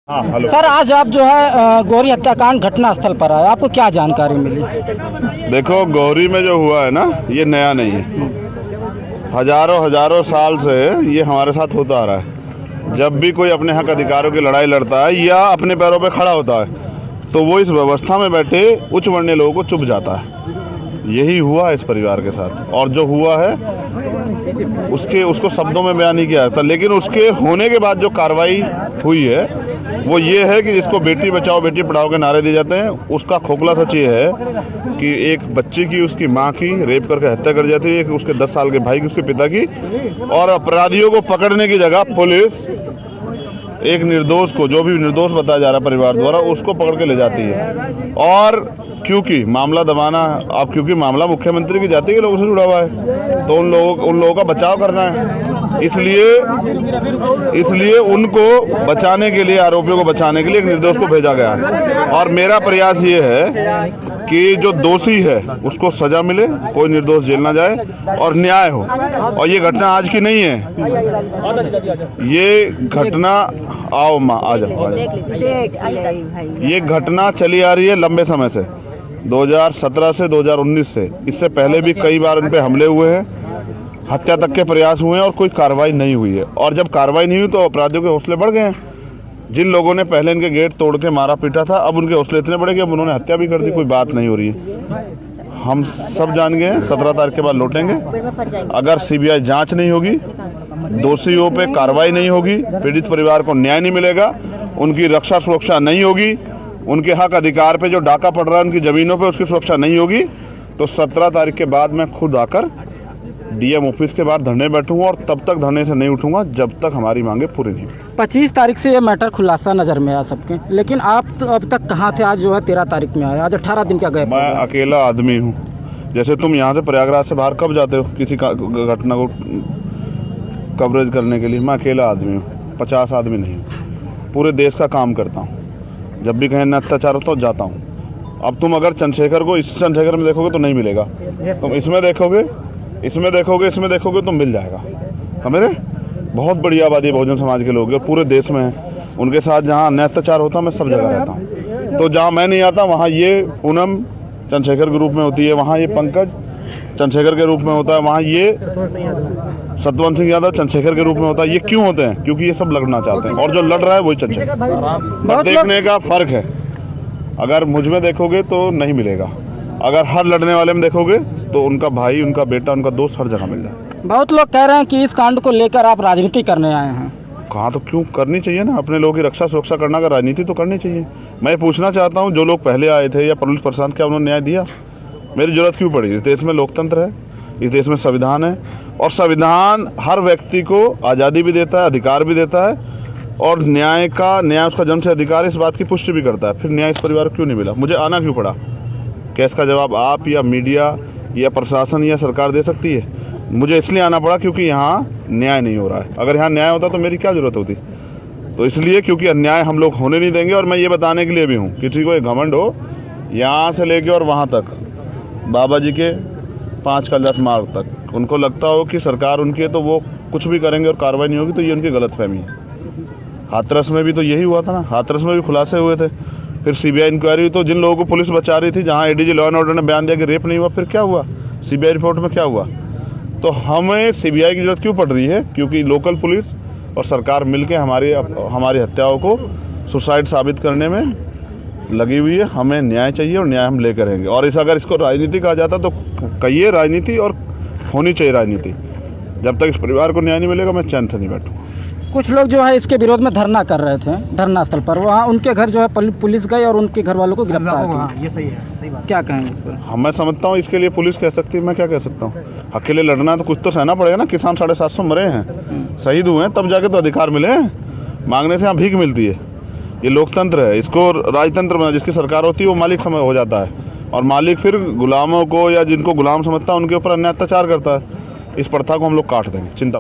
हाँ hello sir, आज आप जो है गौरी हत्याकांड घटना स्थल पर आए, आपको क्या जानकारी मिली? देखो, गौरी में जो हुआ है ना, ये नया नहीं है। हजारों साल से ये हमारे साथ होता आ रहा है। जब भी कोई अपने हक अधिकारों की लड़ाई लड़ता है या अपने पैरों पे खड़ा होता है तो वो इस व्यवस्था में बैठे उच्च वर्णीय लोगों को चुप जाता है। यही हुआ है इस परिवार के साथ, और जो हुआ है उसको शब्दों में बयान नहीं किया जाता। लेकिन उसके होने के बाद जो कार्रवाई हुई है वो ये है कि जिसको बेटी बचाओ बेटी पढ़ाओ के नारे दिए जाते हैं, उसका खोखला सच ये है कि एक बच्ची की, उसकी माँ की रेप करके हत्या कर जाती है, उसके 10 साल के भाई की, उसके पिता की, और अपराधियों को पकड़ने की जगह पुलिस एक निर्दोष को, जो भी निर्दोष बताया जा रहा है परिवार द्वारा, उसको पकड़ के ले जाती है। और क्योंकि मामला दबाना, अब क्योंकि मामला मुख्यमंत्री की जाति के लोगों से जुड़ा हुआ है तो उन लोगों का बचाव करना है। इसलिए उनको बचाने के लिए, आरोपियों को बचाने के लिए एक निर्दोष को भेजा गया है। और मेरा प्रयास ये है कि जो दोषी है उसको सजा मिले, कोई निर्दोष जेल ना जाए और न्याय हो। और ये घटना आज की नहीं है, ये घटना, आओ माँ आ जाओ, ये घटना चली आ रही है लंबे समय से, 2017 से 2019 से। इससे पहले भी कई बार उन पे हमले हुए हैं, हत्या तक के प्रयास हुए हैं और कोई कार्रवाई नहीं हुई है। और जब कार्रवाई नहीं हुई तो अपराधियों के हौसले बढ़ गए हैं। जिन लोगों ने पहले इनके गेट तोड़ के मारा पीटा था, अब उनके हौसले इतने बढ़े कि अब उन्होंने हत्या भी कर दी। कोई बात नहीं हो रही है, हम सब जान गए हैं। 17 तारीख के बाद लौटेंगे। अगर सीबीआई जांच नहीं होगी, दोषियों पे कार्रवाई नहीं होगी, पीड़ित परिवार को न्याय नहीं मिलेगा, उनकी रक्षा सुरक्षा नहीं होगी, उनके हक अधिकार पे जो डाका पड़ रहा है उनकी ज़मीनों पे, उसकी सुरक्षा नहीं होगी, तो 17 तारीख के बाद मैं खुद आकर डीएम ऑफिस के बाहर धरने बैठूंगा। और तब तक धरने से नहीं उठूंगा जब तक हमारी मांगे पूरी नहीं। 25 तारीख से ये मैटर खुलासा नज़र में आया सबके, लेकिन आप तो अब तक कहाँ थे? आज जो है 13 तारीख में आए, आज 18 दिन का गए। मैं अकेला आदमी हूँ। जैसे तुम यहाँ से प्रयागराज से बाहर कब जाते हो किसी घटना को कवरेज करने के लिए? मैं अकेला आदमी हूँ, 50 आदमी नहीं हूँ। पूरे देश का काम करता हूँ। जब भी कहीं अत्याचार होता तो जाता हूँ। अब तुम अगर चंद्रशेखर को इस चंद्रशेखर में देखोगे तो नहीं मिलेगा, तुम इसमें देखोगे तो मिल जाएगा। समझे? बहुत बड़ी आबादी बहुजन समाज के लोग हैं, पूरे देश में हैं। उनके साथ जहाँ अन्य अत्याचार होता है मैं सब जगह रहता हूँ। तो जहाँ मैं नहीं आता वहाँ ये पूनम चंद्रशेखर के रूप में होती है, वहाँ ये पंकज चंद्रशेखर के रूप में होता है, वहाँ ये सतवंत सिंह यादव चंद्रशेखर के रूप में होता है। ये क्यों होते हैं? क्योंकि ये सब लड़ना चाहते हैं, और जो लड़ रहा है वही चंद्रशेखर। देखने का फर्क है। अगर मुझ में देखोगे तो नहीं मिलेगा, अगर हर लड़ने वाले में देखोगे तो उनका भाई, उनका बेटा, उनका दोस्त हर जगह मिल जाए। बहुत लोग कह रहे हैं कि इस कांड को लेकर आप राजनीति करने आए हैं। कहाँ, तो क्यों करनी चाहिए ना, अपने लोगों की रक्षा सुरक्षा करना का राजनीति तो करनी चाहिए। मैं पूछना चाहता हूँ, जो लोग पहले आए थे या पुलिस प्रशासन, क्या उन्होंने न्याय दिया? मेरी जरूरत क्यों पड़ी? इस देश में लोकतंत्र है, इस देश में संविधान है, और संविधान हर व्यक्ति को आज़ादी भी देता है, अधिकार भी देता है, और न्याय उसका जन्म से अधिकार, इस बात की पुष्टि भी करता है। फिर न्याय इस परिवार को क्यों नहीं मिला? मुझे आना क्यों पड़ा? क्या इसका जवाब आप या मीडिया या प्रशासन या सरकार दे सकती है? मुझे इसलिए आना पड़ा क्योंकि यहाँ न्याय नहीं हो रहा है। अगर यहाँ न्याय होता तो मेरी क्या ज़रूरत होती? तो इसलिए क्योंकि अन्याय हम लोग होने नहीं देंगे। और मैं ये बताने के लिए भी हूँ, किसी को एक घमंड हो, यहाँ से लेके और वहाँ तक, बाबा जी के 5 कैलाश मार्ग तक, उनको लगता हो कि सरकार उनकी है तो वो कुछ भी करेंगे और कार्रवाई नहीं होगी, तो ये उनकी गलतफहमी है। हाथरस में भी तो यही हुआ था ना, हाथरस में भी खुलासे हुए थे, फिर सीबीआई इंक्वायरी हुई, तो जिन लोगों को पुलिस बचा रही थी, जहाँ एडीजी लॉ एंड ऑर्डर ने बयान दिया कि रेप नहीं हुआ, फिर क्या हुआ? सीबीआई रिपोर्ट में क्या हुआ? तो हमें सीबीआई की जरूरत क्यों पड़ रही है? क्योंकि लोकल पुलिस और सरकार मिलके हमारी हत्याओं को सुसाइड साबित करने में लगी हुई है। हमें न्याय चाहिए और न्याय हम लेकर रहेंगे। और अगर इसको राजनीति कहा जाता तो कहिए राजनीति, और होनी चाहिए राजनीति। जब तक इस परिवार को न्याय नहीं मिलेगा मैं चैन से नहीं बैठूँगा। कुछ लोग जो है इसके विरोध में धरना कर रहे थे, धरना स्थल पर, वहाँ उनके घर जो है पुलिस गई और उनके घर वालों को गिरफ्तार किया। ये सही है, सही बात। क्या कहेंगे इस पर? मैं समझता हूँ इसके लिए पुलिस कह सकती है, मैं क्या कह सकता हूँ? अकेले लड़ना तो कुछ तो सहना पड़ेगा ना। किसान 750 मरे हैं, शहीद हुए हैं, तब जाके तो अधिकार मिले हैं। मांगने से यहाँ भीख मिलती है। ये लोकतंत्र है, इसको राजतंत्र में जिसकी सरकार होती है वो मालिक समय हो जाता है, और मालिक फिर गुलामों को या जिनको गुलाम समझता है उनके ऊपर अन्याय अत्याचार करता है। इस प्रथा को हम लोग काट देंगे, चिंता